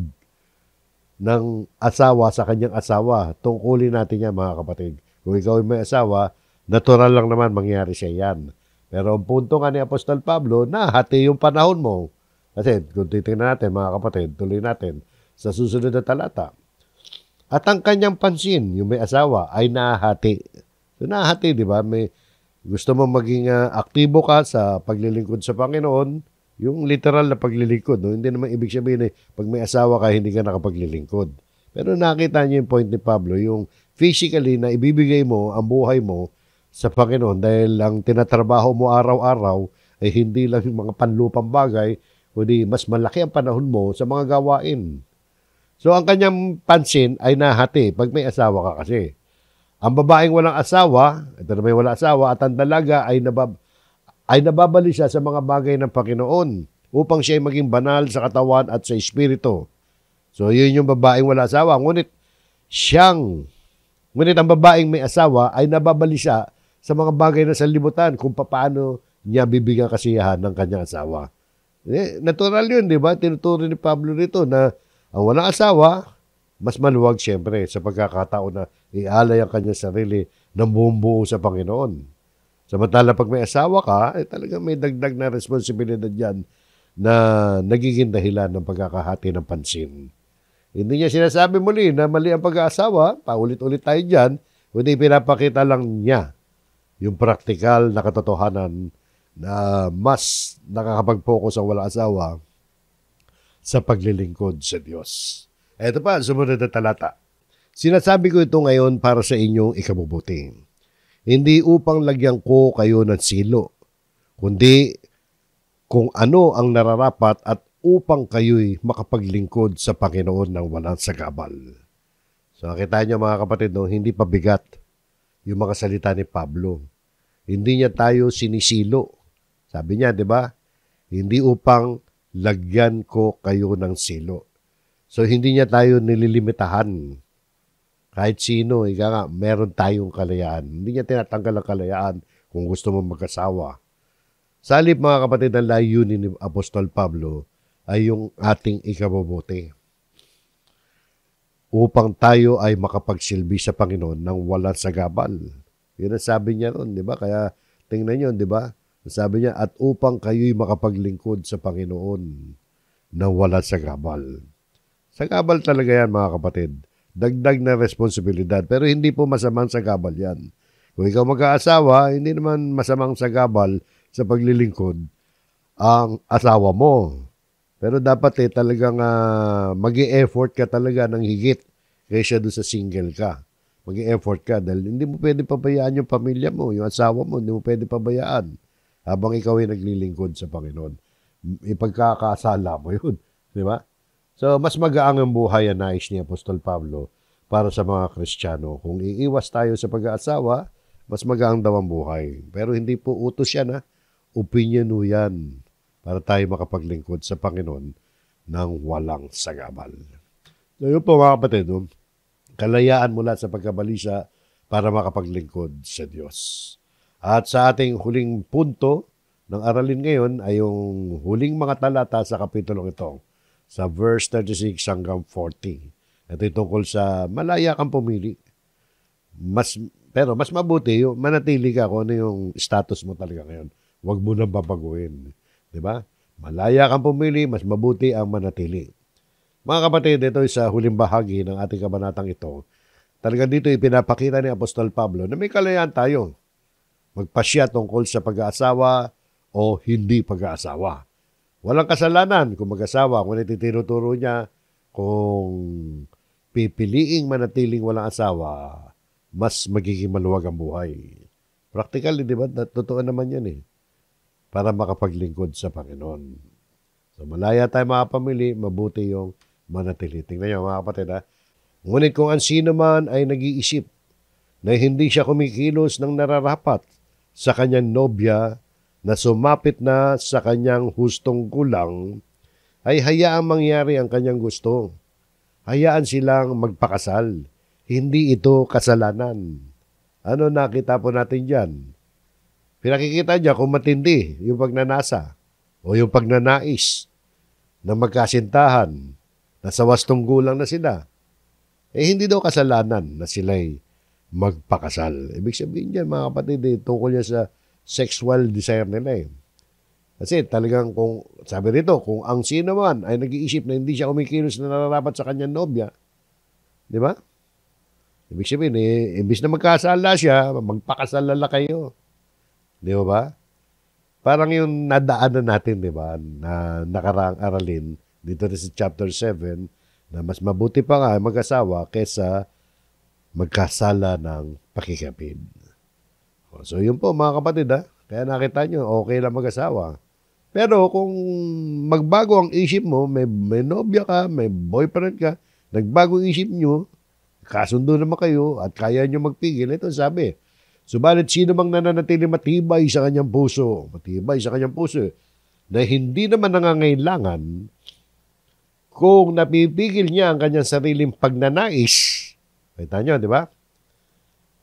ng asawa sa kanyang asawa. Tungkulin natin yan, mga kapatid. Kung ikaw ay may asawa, natural lang naman mangyari siya yan. Pero ang punto nga ni Apostol Pablo, nahati yung panahon mo. Kasi kung titingnan natin, mga kapatid, tuloy natin sa susunod na talata. At ang kanyang pansin, yung may asawa, ay nahati. So nahati, di ba? May gusto mo maging aktibo ka sa paglilingkod sa Panginoon, yung literal na paglilingkod. No? Hindi naman ibig sabihin pag may asawa ka, hindi ka nakapaglilingkod. Pero nakita niyo yung point ni Pablo, yung physically na ibibigay mo ang buhay mo sa Panginoon dahil ang tinatrabaho mo araw-araw ay hindi lang yung mga panlupang bagay, kundi mas malaki ang panahon mo sa mga gawain. So, ang kanyang pansin ay nahati pag may asawa ka kasi. Ang babaeng walang asawa, ito na may walang asawa, at ang dalaga ay nababali siya sa mga bagay ng Panginoon upang siya ay maging banal sa katawan at sa espiritu. So, yun yung babaeng walang asawa. Ngunit ang babaeng may asawa ay nababali siya sa mga bagay na sanlibutan kung paano niya bibigyan kasiyahan ng kanyang asawa. Natural yun, di ba? Tinuturo ni Pablo nito na ang walang asawa, mas maluwag siyempre sa pagkakataon na ialay ang kanyang sarili ng buong buo sa Panginoon. Samantala pag may asawa ka, talagang may dagdag na responsibilidad yan na nagiging dahilan ng pagkakahati ng pansin. Hindi niya sinasabi muli na mali ang pag-aasawa, paulit-ulit tayo dyan, kundi pinapakita lang niya yung praktikal na katotohanan na mas nakakapag-focus ang walang asawa sa paglilingkod sa Diyos. Ito pa, sumunod na talata. Sinasabi ko ito ngayon para sa inyong ikabubuti. Hindi upang lagyan ko kayo ng silo, kundi kung ano ang nararapat at upang kayo'y makapaglingkod sa Panginoon ng walang sagabal. So, nakita niyo mga kapatid, no, hindi pabigat yung mga salita ni Pablo. Hindi niya tayo sinisilo. Sabi niya, di ba? Hindi upang lagyan ko kayo ng silo. So, hindi niya tayo nililimitahan. Kahit sino, meron tayong kalayaan. Hindi niya tinatanggal ang kalayaan kung gusto mo mag-asawa. Sa halip, mga kapatid, ang layunin ni Apostol Pablo ay yung ating ikabubuti. Upang tayo ay makapagsilbi sa Panginoon ng walang sagabal. Yun ang sabi niya ron, di ba? Kaya tingnan niyo, di ba? Sabi niya, at upang kayo'y makapaglingkod sa Panginoon ng walang sagabal. Sagabal talaga yan, mga kapatid. Dagdag na responsibilidad. Pero hindi po masamang sagabal yan. Kung ikaw mag-aasawa, hindi naman masamang sagabal sa paglilingkod ang asawa mo. Pero dapat talagang mag-i-effort ka talaga ng higit kaysa doon sa single ka. Mag-i-effort ka dahil hindi mo pwede pabayaan yung pamilya mo, yung asawa mo, hindi mo pwede pabayaan habang ikaw ay naglilingkod sa Panginoon. Ipagkakasala mo yun. Di ba? So, mas magaang ang buhay ang nais ni Apostol Pablo para sa mga Kristiyano. Kung iiwas tayo sa pag-aasawa, mas magaang daw ang buhay. Pero hindi po utos yan, opinion mo yan para tayo makapaglingkod sa Panginoon ng walang sagabal. So, yun po mga kapatid, kalayaan mula sa pagkabalisa para makapaglingkod sa Diyos. At sa ating huling punto ng aralin ngayon ay yung huling mga talata sa kapitulong ito, sa verse 36 hanggang 40. Ito tungkol sa malaya kang pumili. Pero mas mabuti yung manatili ka kung ano yung status mo talaga ngayon. Huwag mo nang babaguhin. Diba? Malaya kang pumili, mas mabuti ang manatili. Mga kapatid, ito sa huling bahagi ng ating kabanatang ito. Talagang dito ipinapakita ni Apostol Pablo na may kalayaan tayo. Magpasya tungkol sa pag-aasawa o hindi pag-aasawa. Walang kasalanan kung mag-asawa, kung ititinuturo niya, kung pipiliing manatiling walang asawa, mas magiging maluwag ang buhay. Practically, di ba? Totoo naman yan para makapaglingkod sa Panginoon. So, malaya tayo mga pamilya, mabuti yung manatili. Tingnan niyo mga kapatid, Ngunit kung ang sino man ay nag-iisip na hindi siya kumikilos ng nararapat sa kanyang nobya na sumapit na sa kanyang hustong kulang, ay hayaang mangyari ang kanyang gusto. hayaan silang magpakasal. Hindi ito kasalanan. Ano nakita po natin dyan? Pinakikita niya kung matindi yung pagnanasa o yung pagnanais na magkasintahan, nasa wastong gulang na sila. Hindi daw kasalanan na sila'y magpakasal. Ibig sabihin niyan, mga kapatid, tungkol niya sa sexual desire nila. Kasi talagang kung, sabi rito, kung ang sino man ay nag-iisip na hindi siya kumikilos na nararapat sa kanyang nobya, di ba? Ibig sabihin, imbis na magkasala siya, magpakasala kayo. Di ba? Parang yung nadaanan natin, di ba, na nakaraang aralin dito rin sa chapter 7, na mas mabuti pa nga mag-asawa kesa magkasala ng pakikapid. So yun po mga kapatid, kaya nakita nyo, okay lang mag-asawa. Pero kung magbago ang isip mo, may nobya ka, may boyfriend ka, nagbago ang isip nyo, kasundo naman kayo at kaya nyo magpigil, ito sabi, subalit sino mang nananatili matibay sa kanyang puso, na hindi naman nangangailangan, kung napipigil niya ang kanyang sariling pagnanais, kita nyo, di ba?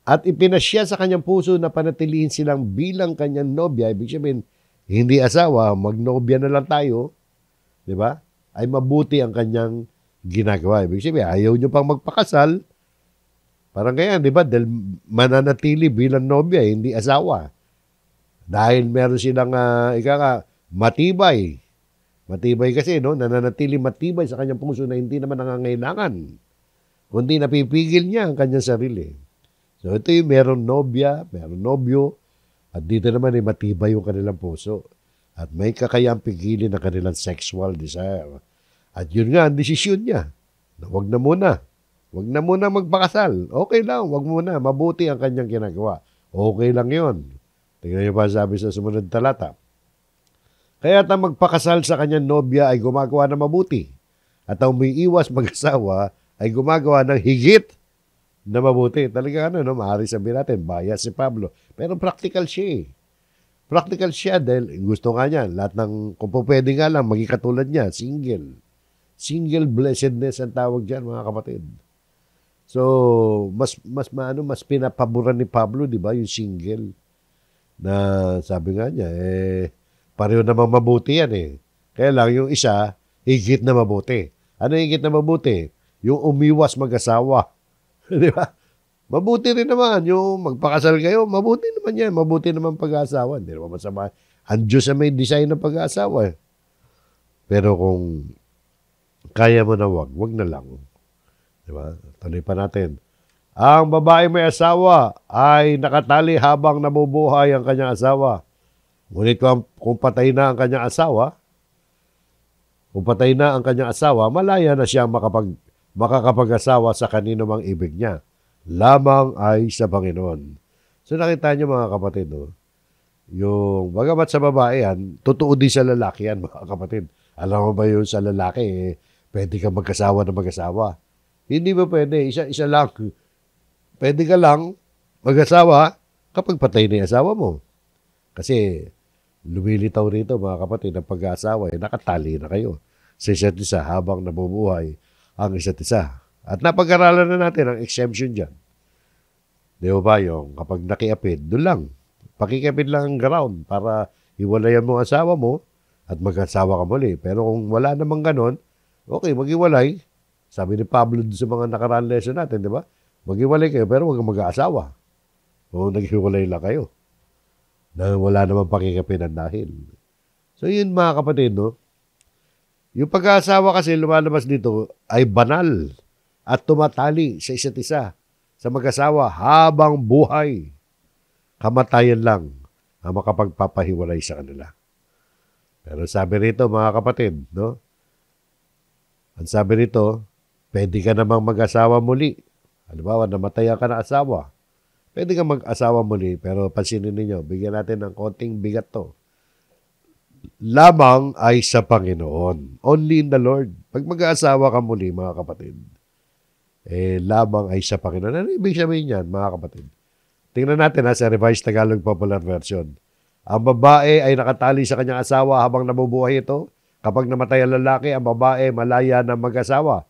At ipinasya sa kanyang puso na panatilihin silang bilang kanyang nobya, ibig sabihin, hindi asawa, magnobya na lang tayo, di ba? Ay mabuti ang kanyang ginagawa. Ibig sabihin, ayaw nyo pang magpakasal, parang ganyan, di ba? Dahil mananatili bilang nobya, hindi asawa. Dahil meron silang, matibay. Matibay kasi, no? Nananatili matibay sa kanyang puso na hindi naman nangangailangan. Kundi napipigil niya ang kanyang sarili. So ito yung meron nobya, meron nobyo, at dito naman ay matibay yung kanilang puso. At may kakayang pigilin ang kanilang sexual desire. At yun nga ang desisyon niya. Na wag na muna. Wag na muna magpakasal. Okay lang, wag muna. Mabuti ang kanyang ginagawa. Okay lang yun. Tingnan niyo pa sabi sa sumunod talata. Kaya't ang magpakasal sa kanyang nobya ay gumagawa ng mabuti. At ang umiiwas mag-asawa ay gumagawa ng higit na mabuti. Talaga maaari sabihin natin, bias si Pablo. Pero practical siya. Practical siya dahil gusto nga niya, lahat ng, kung pwede nga lang, maging katulad niya, single. Single blessedness ang tawag dyan, mga kapatid. So, mas pinapaboran ni Pablo, di ba, yung single. Na sabi nga niya, pareho namang mabuti yan Kaya lang, yung isa, higit na mabuti. Ano higit na mabuti? Yung umiwas mag-asawa. Di ba? Mabuti rin naman. Yung magpakasal kayo, mabuti naman yan. Mabuti naman pag-aasawa. Hindi naman masama. Ang Diyos ay may design ng pag-aasawa. Pero kung kaya mo na wag na lang. Di ba? Tuloy pa natin. Ang babae may asawa ay nakatali habang nabubuhay ang kanyang asawa. Ngunit kung patay na ang kanyang asawa, malaya na siyang makakapag-asawa sa kanino mang ibig niya. Lamang ay sa Panginoon. So nakita niyo mga kapatid, yung bagamat sa babae yan, totoo din sa lalaki yan mga kapatid. Alam mo ba yun sa lalaki, pwede ka mag-asawa na mag-asawa. Hindi ba pwede? Isa lang. Pwede ka lang mag-asawa kapag patay na yung asawa mo. Kasi lumilitaw rito mga kapatid ang pag-aasawa, nakatali na kayo sa isa't isa habang nabubuhay ang isa't isa. At napag-aralan na natin ang exemption dyan. Di ba yung kapag nakiapid, doon lang. Pakikapid lang ang ground para iwalayan mo ang asawa mo at mag-asawa ka muli. Pero kung wala namang ganon, okay, mag-iwalay. Sabi ni Pablo sa mga nakaraan lesson natin, di ba? Mag-iwalay kayo pero huwag mag-aasawa. O nag-iwalay lang kayo. Na wala namang pakikapid ang dahil. So yun mga kapatid, yung pag-aasawa kasi lumalabas dito ay banal at tumatali sa isa't isa sa mag-asawa habang buhay. Kamatayan lang ang makapagpapahiwalay sa kanila. Pero sabi rito mga kapatid, ang sabi rito, pwede ka namang mag-asawa muli. Halimbawa, namatayan ka na asawa. Pwede ka mag-asawa muli, pero pansinin ninyo, bigyan natin ng konting bigat to. Lamang ay sa Panginoon. Only in the Lord. Pag mag-aasawa ka muli, mga kapatid, lamang ay sa Panginoon. Ano ibig sabihin yan, mga kapatid? Tingnan natin sa Revised Tagalog Popular Version. Ang babae ay nakatali sa kanyang asawa habang nabubuhay ito. Kapag namatay ang lalaki, ang babae malaya na mag-asawa.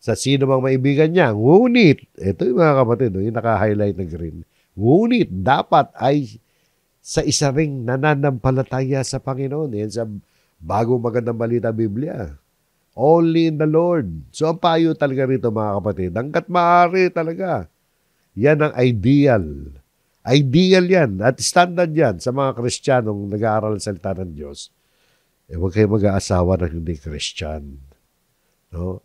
sa sino mang maibigan niya. Ngunit, ito yung mga kapatid, yung naka-highlight na green. Ngunit, dapat ay sa isa ring nananampalataya sa Panginoon. Yan sa bagong magandang balita Biblia. Only in the Lord. So, ang payo talaga rito mga kapatid, hanggat maaari talaga. Yan ang ideal. Ideal yan at standard yan sa mga Kristiyanong nag-aaral sa salita ng Diyos. Huwag kayo mag-aasawa ng hindi Christian. No?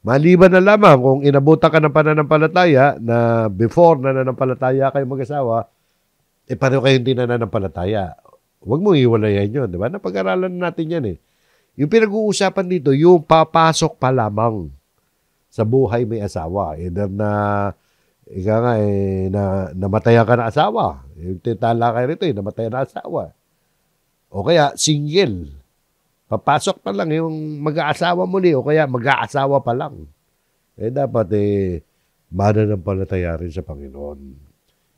Maliban na lamang kung inabutan ka ng pananampalataya na before nananampalataya kayo mag-asawa, pareho kayo hindi nananampalataya. Huwag mo iwalayan yun, di ba? Napag-aralan natin yan eh. Yung pinag-uusapan dito, yung papasok pa lamang sa buhay may asawa. Either na, ika nga namatayan ka na asawa. Yung titala kayo rito namatayan na asawa. O kaya, single. Papasok pa lang yung mag-aasawa muli o kaya mag-aasawa pa lang. Dapat mananampalataya rin sa Panginoon.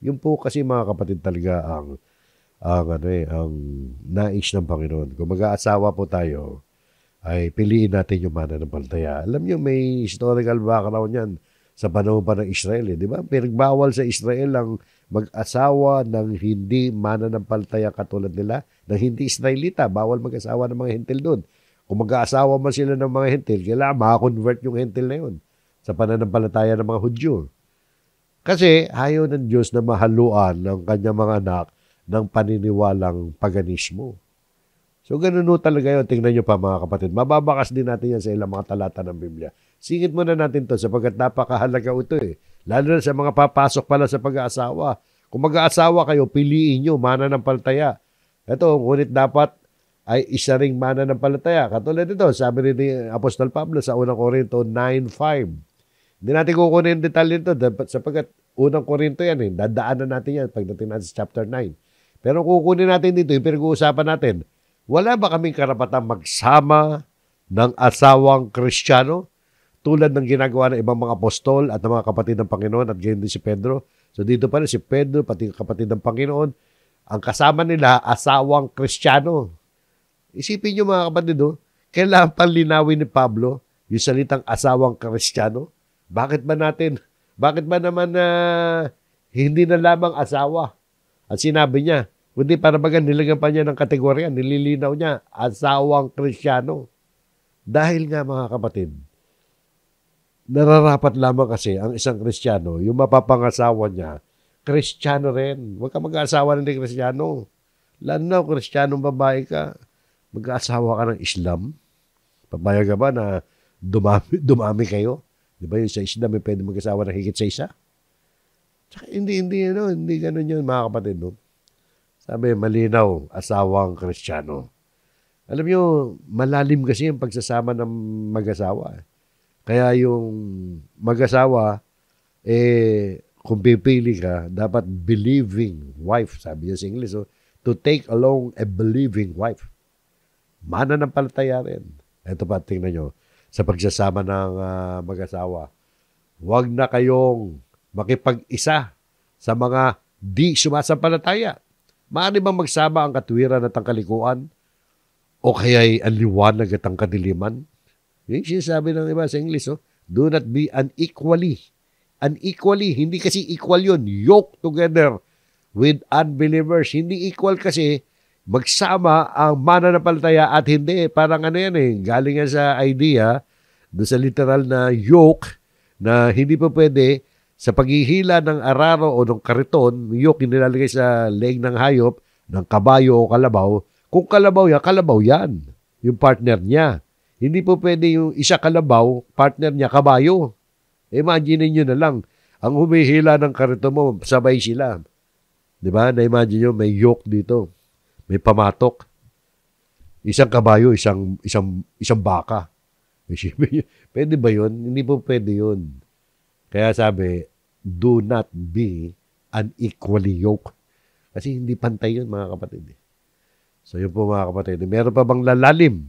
Yun po kasi mga kapatid talaga ang nais ng Panginoon. Kung mag-aasawa po tayo, ay piliin natin yung mananampalataya. Alam niyo, may historical background yan sa panahon pa ng Israel. Di ba? Pinagbawal sa Israel ang mag-asawa ng hindi mananampalataya katulad nila, ng hindi Israelita. Bawal mag-asawa ng mga hentil doon. Kung mag-aasawa man sila ng mga hentil, kailangan makakonvert yung hentil na yun sa pananampalataya ng mga Hudyo. Kasi ayaw ng Diyos na mahaluan ng kanyang mga anak ng paniniwalang paganismo. So ganun talaga yun. Tingnan nyo pa mga kapatid. Mababakas din natin yan sa ilang mga talata ng Biblia. Singit muna natin to sapagkat napakahalaga ito eh. Lalo na sa mga papasok pala sa pag-aasawa. Kung mag-aasawa kayo, piliin nyo mananampalataya. Ito, ngunit dapat ay isa ring mananampalataya. Katulad ito, sabi ni Apostol Pablo sa 1 Corinto 9:5. Hindi natin kukunin yung detalye ito sapagkat 1 Corinto yan eh. Dadaanan natin yan pagdating natin sa chapter 9. Pero kukunin natin dito, yung pinag-uusapan natin, wala ba kaming karapatang magsama ng asawang Kristiyano tulad ng ginagawa ng ibang mga apostol at ng mga kapatid ng Panginoon at gayon din si Pedro? So dito pala si Pedro, pati kapatid ng Panginoon, ang kasama nila, asawang Kristiyano. Isipin nyo mga kapatid, kailangan panlinawin ni Pablo yung salitang asawang Kristiyano. Bakit ba naman hindi na lamang asawa? At sinabi niya, kundi para bagan nilagyan pa niya ng kategorya, nililinaw niya, asawang Kristiyano. Dahil nga mga kapatid, nararapat lamang kasi ang isang Kristiyano, yung mapapangasawa niya, Kristiyano rin. Huwag ka mag-aasawa ng hindi Kristiyano. Lalo na kung Kristiyanong babae ka, mag-aasawa ka ng Islam. Papayag ka ba na dumami kayo? Di ba yung sa Islam, pwede mag-asawa ng higit sa isa? Tsaka hindi ganun yun mga kapatid. No? Sabi, malinaw, asawang Kristiyano. Alam nyo, malalim kasi yung pagsasama ng mag-asawa. Kaya yung mag-asawa, kung pipili ka, dapat believing wife, sabi niya sa English, to take along a believing wife. Mananampalataya rin. Ito pa, tingnan nyo, sa pagsasama ng mag-asawa, huwag na kayong makipag-isa sa mga di sumasampalataya. Maaari bang magsama ang katwiran at ang kalikuan? O kaya'y ang liwanag at ang kadiliman? Yung sinasabi ng iba sa English, do not be unequally. Unequally, hindi kasi equal yun. Yoke together with unbelievers. Hindi equal kasi magsama ang mananampalataya at hindi. Parang yan galing yan sa idea, do sa literal na yoke, na hindi pa pwede sa paghihila ng araro o ng kariton, yoke nilalagay sa leeg ng hayop, ng kabayo o kalabaw. Kung kalabaw yan. Yung partner niya. Hindi po pwede yung isa kalabaw, partner niya kabayo. Imagine nyo na lang, ang humihila ng kariton mo, sabay sila. Diba? Na-imagine nyo, may yoke dito. May pamatok. Isang kabayo, isang baka. Pwede ba yun? Hindi po pwede yun. Kaya sabi, do not be unequally yoked. Kasi hindi pantay yun, mga kapatid. So yun po mga kapatid. Meron pa bang lalalim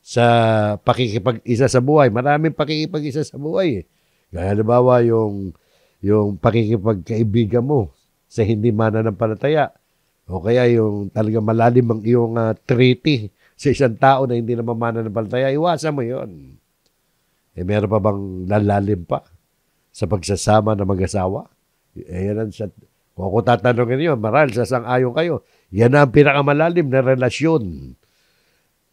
sa pakikipag-isa sa buhay? Maraming pakikipag-isa sa buhay. Gaya halimbawa yung pakikipagkaibigan mo sa hindi mananampalataya. O kaya yung talagang malalim ang iyong treaty sa isang tao na hindi naman mananampalataya. Iwasan mo yun. Meron pa bang lalalim pa sa pagsasama ng mag-asawa? Yan ang kung ako tatanungin niyo, maral, sasang-ayon kayo. Yan ang pinakamalalim na relasyon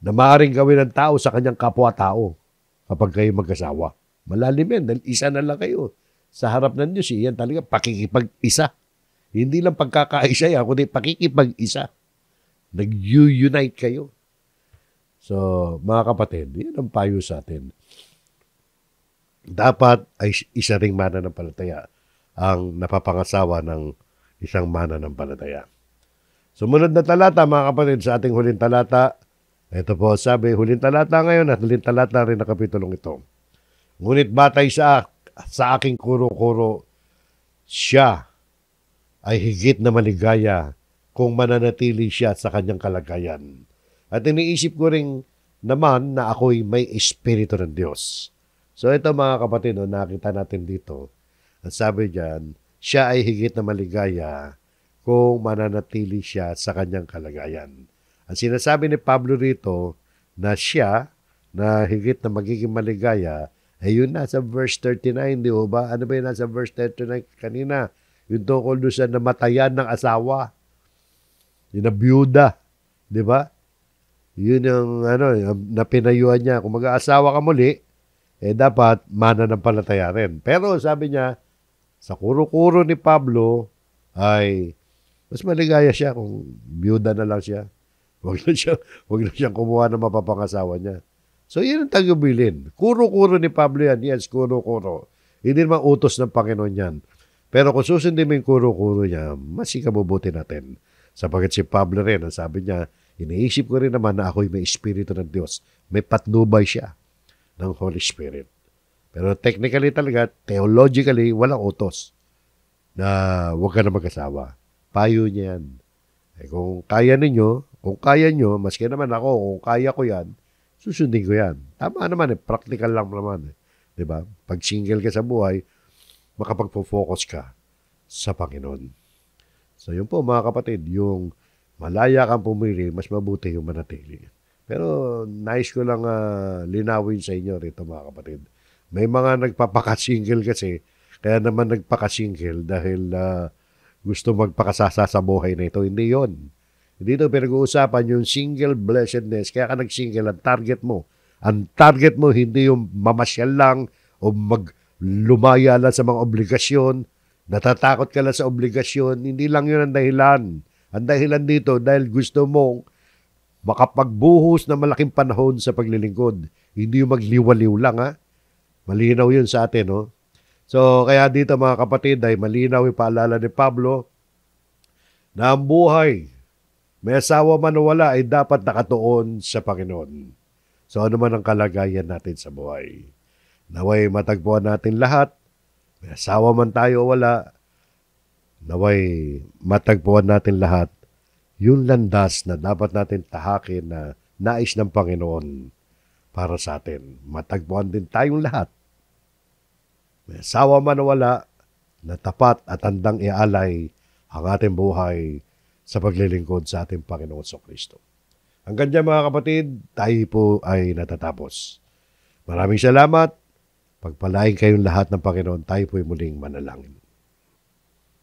na maaaring gawin ng tao sa kanyang kapwa-tao kapag kayo mag-asawa. Malalim yan, dahil isa na lang kayo. Sa harap ng Diyos, yan talaga pakikipag-isa. Hindi lang pagkakaisa yan, kundi pakikipag-isa. Nag-unite kayo. So, mga kapatid, yan ang payo sa atin. Dapat ay isa ring mananampalataya ang napapangasawa ng isang mananampalataya. Sumunod na talata, mga kapatid, sa ating huling talata. Ito po, sabi, huling talata ngayon at huling talata rin na kapitulong ito. Ngunit batay sa aking kuro-kuro, siya ay higit na maligaya kung mananatili siya sa kanyang kalagayan. At iniisip ko rin naman na ako'y may espiritu ng Diyos. So ito mga kapatid, nakita natin dito. At sabi diyan, siya ay higit na maligaya kung mananatili siya sa kanyang kalagayan. Ang sinasabi ni Pablo rito na siya na higit na magiging maligaya ay yun nasa verse 39, di ba? Ano ba yun nasa verse 39 kanina? Yung tungkol doon sa namatayan ng asawa. Yung na byuda, di ba? Yun yung na pinayuhan niya. Kung mag-aasawa ka muli, dapat mananampalataya rin. Pero sabi niya, sa kuro-kuro ni Pablo ay mas maligaya siya kung byuda na lang siya. Huwag na siyang kumuha ng mapapangasawa niya. So, yun ang tagubilin. Kuro-kuro ni Pablo yan. Yes, kuro-kuro. Hindi naman utos ng Panginoon yan. Pero kung susundin mo yung kuro-kuro niya, mas ikabubuti natin. Sapagkat si Pablo rin, ang sabi niya, iniisip ko rin naman na ako'y may espiritu ng Diyos. May patnubay siya ng Holy Spirit. Pero technically talaga, theologically, walang utos na huwag ka na mag-asawa. Payo niya yan. Kung kaya nyo, maski naman ako, kung kaya ko yan, susundin ko yan. Tama naman practical lang naman. Diba? Pag single ka sa buhay, makapagpo-focus ka sa Panginoon. So yun po mga kapatid, yung malaya kang pumili, mas mabuti yung manatili. Pero nais ko lang linawin sa inyo rito mga kapatid. May mga nagpapakasingle kasi, kaya naman nagpakasingle dahil gusto magpakasasa sa buhay na ito. Hindi yon. Dito pinag-uusapan yung single blessedness. Kaya ka nag-single, ang target mo. Ang target mo hindi yung mamasyal lang o lumaya lang sa mga obligasyon. Natatakot ka lang sa obligasyon. Hindi lang yun ang dahilan. Ang dahilan dito dahil gusto mong makapagbuhos na malaking panahon sa paglilingkod. Hindi yung magliwaliw lang, ha? Malinaw yun sa atin, no? So, kaya dito mga kapatid, ay malinaw yung paalala ni Pablo na ang buhay, may asawa man o wala, ay dapat nakatuon sa Panginoon. So, ano man ang kalagayan natin sa buhay? Naway matagpuan natin lahat, may asawa man tayo o wala, naway matagpuan natin lahat yung landas na dapat natin tahakin na nais ng Panginoon para sa atin. Matagpuan din tayong lahat. May asawa man o wala, na tapat at handang ialay ang ating buhay sa paglilingkod sa ating Panginoon Kristo. Hanggang dyan mga kapatid, tayo po ay natatapos. Maraming salamat. Pagpalain kayong lahat ng Panginoon, tayo po ay muling manalangin.